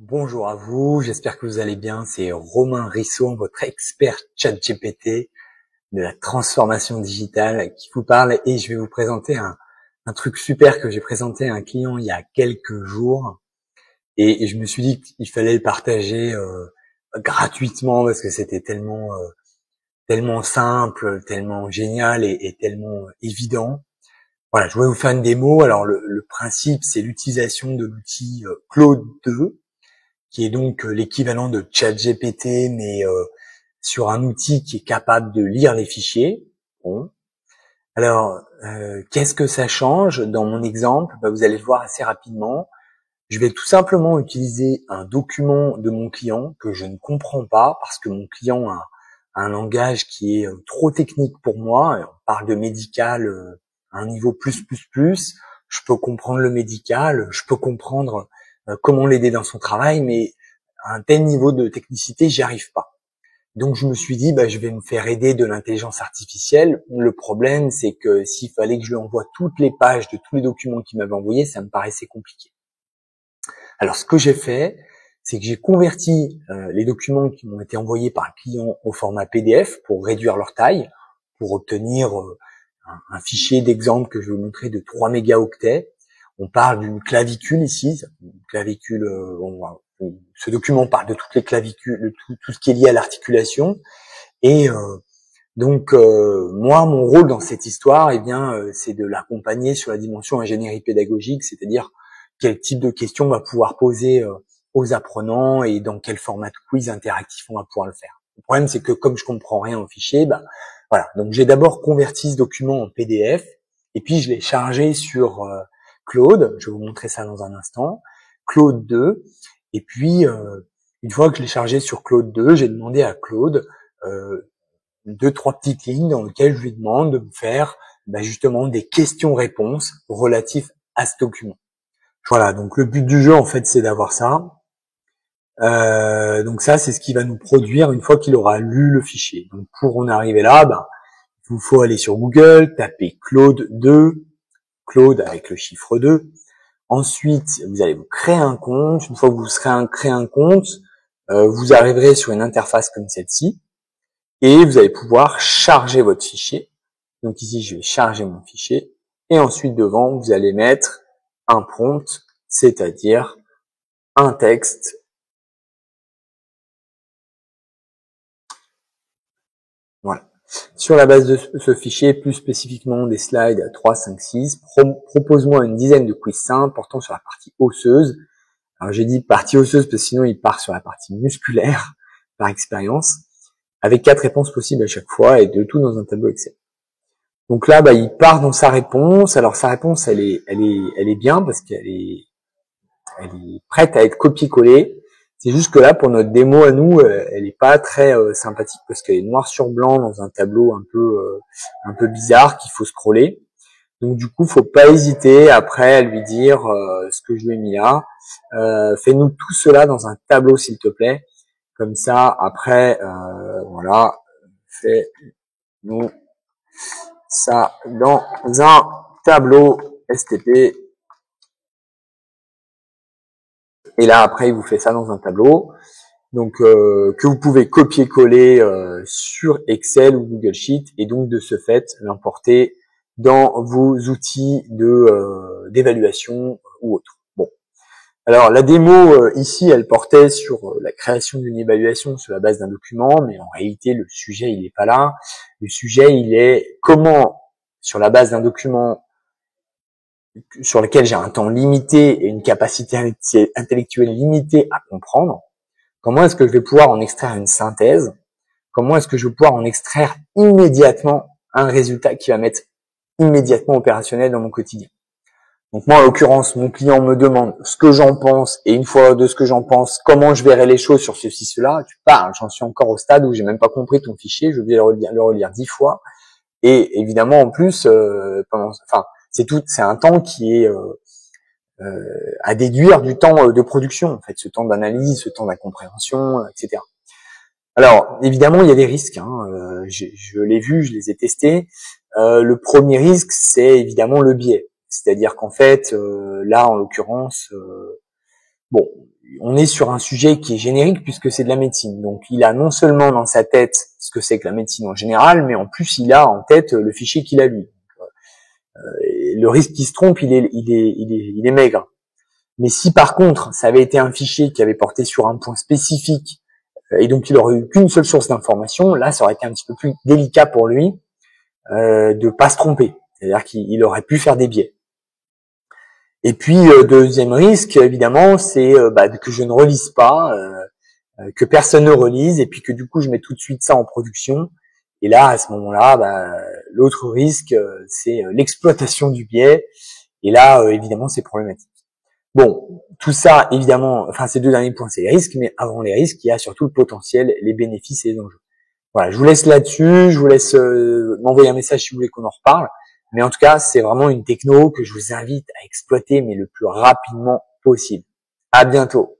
Bonjour à vous, j'espère que vous allez bien. C'est Romain Risseau, votre expert ChatGPT de la transformation digitale qui vous parle et je vais vous présenter un truc super que j'ai présenté à un client il y a quelques jours et je me suis dit qu'il fallait le partager gratuitement parce que c'était tellement simple, tellement génial et tellement évident. Voilà, je voulais vous faire une démo. Alors le principe, c'est l'utilisation de l'outil Claude 2 qui est donc l'équivalent de ChatGPT, mais sur un outil qui est capable de lire les fichiers. Bon. Alors, qu'est-ce que ça change dans mon exemple? Vous allez le voir assez rapidement. Je vais tout simplement utiliser un document de mon client que je ne comprends pas parce que mon client a un langage qui est trop technique pour moi. On parle de médical à un niveau plus. Je peux comprendre le médical, je peux comprendre comment l'aider dans son travail, mais à un tel niveau de technicité, j'y arrive pas. Donc je me suis dit, je vais me faire aider de l'intelligence artificielle. Le problème, c'est que s'il fallait que je lui envoie toutes les pages de tous les documents qu'il m'avait envoyés, ça me paraissait compliqué. Alors ce que j'ai fait, c'est que j'ai converti les documents qui m'ont été envoyés par le client au format PDF pour réduire leur taille, pour obtenir un fichier d'exemple que je vais vous montrer de 3 mégaoctets. On parle d'une clavicule ici, une clavicule. Ce document parle de toutes les clavicules, de tout ce qui est lié à l'articulation. Et moi, mon rôle dans cette histoire, c'est de l'accompagner sur la dimension ingénierie pédagogique, c'est-à-dire quel type de questions on va pouvoir poser aux apprenants et dans quel format de quiz interactif on va pouvoir le faire. Le problème, c'est que comme je comprends rien au fichier, voilà. Donc j'ai d'abord converti ce document en PDF et puis je l'ai chargé sur Claude. Je vais vous montrer ça dans un instant. Claude 2. Et puis une fois que je l'ai chargé sur Claude 2, j'ai demandé à Claude 2-3 petites lignes dans lesquelles je lui demande de me faire justement des questions-réponses relatives à ce document. Voilà, donc le but du jeu, en fait, c'est d'avoir ça. Donc ça, c'est ce qui va nous produire une fois qu'il aura lu le fichier. Donc pour en arriver là, il vous faut aller sur Google, taper Claude 2, Claude avec le chiffre 2. Ensuite, vous allez vous créer un compte. Une fois que vous serez créé un compte, vous arriverez sur une interface comme celle-ci et vous allez pouvoir charger votre fichier. Donc ici, je vais charger mon fichier et ensuite devant, vous allez mettre un prompt, c'est-à-dire un texte. Voilà. Sur la base de ce fichier, plus spécifiquement des slides 3, 5, 6, propose-moi une dizaine de quiz simples portant sur la partie osseuse. Alors j'ai dit partie osseuse parce que sinon il part sur la partie musculaire par expérience, avec 4 réponses possibles à chaque fois et de tout dans un tableau Excel. Donc là, il part dans sa réponse. Alors sa réponse, elle est bien parce qu'elle est prête à être copiée-collée. C'est juste que là, pour notre démo à nous, elle est pas très sympathique parce qu'elle est noir sur blanc dans un tableau un peu bizarre qu'il faut scroller. Donc du coup, faut pas hésiter après à lui dire ce que je lui ai mis là. Fais-nous tout cela dans un tableau, s'il te plaît. Comme ça, après, voilà, fais-nous ça dans un tableau STP. Et là, après, il vous fait ça dans un tableau. Donc, que vous pouvez copier-coller sur Excel ou Google Sheet et donc de ce fait l'importer dans vos outils d'évaluation ou autres. Bon, alors la démo ici, elle portait sur la création d'une évaluation sur la base d'un document, mais en réalité le sujet il n'est pas là. Le sujet il est comment, sur la base d'un document sur lequel j'ai un temps limité et une capacité intellectuelle limitée à comprendre, comment est-ce que je vais pouvoir en extraire une synthèse? Comment est-ce que je vais pouvoir en extraire immédiatement un résultat qui va m'être immédiatement opérationnel dans mon quotidien? Donc moi, en l'occurrence, mon client me demande ce que j'en pense et une fois de ce que j'en pense, comment je verrai les choses sur ceci, cela. Tu parles, j'en suis encore au stade où j'ai même pas compris ton fichier, je vais le relire 10 fois. Et évidemment, en plus, c'est un temps qui est à déduire du temps de production, en fait, ce temps d'analyse, ce temps d'incompréhension, etc. Alors, évidemment, il y a des risques. Je l'ai vu, je les ai testés. Le premier risque, c'est évidemment le biais. C'est-à-dire qu'en fait, là, en l'occurrence, on est sur un sujet qui est générique puisque c'est de la médecine. Donc il a non seulement dans sa tête ce que c'est que la médecine en général, mais en plus il a en tête le fichier qu'il a lu. Et le risque qu'il se trompe, il est maigre. Mais si par contre ça avait été un fichier qui avait porté sur un point spécifique et donc il aurait eu qu'une seule source d'information, là ça aurait été un petit peu plus délicat pour lui de pas se tromper. C'est-à-dire qu'il aurait pu faire des biais. Et puis deuxième risque, évidemment, c'est que je ne relise pas, que personne ne relise, et puis que du coup je mets tout de suite ça en production. Et là, à ce moment-là, l'autre risque, c'est l'exploitation du biais. Et là, évidemment, c'est problématique. Bon, tout ça, évidemment, enfin ces deux derniers points, c'est les risques, mais avant les risques, il y a surtout le potentiel, les bénéfices et les enjeux. Voilà, je vous laisse là-dessus, je vous laisse m'envoyer un message si vous voulez qu'on en reparle. Mais en tout cas, c'est vraiment une techno que je vous invite à exploiter, mais le plus rapidement possible. À bientôt.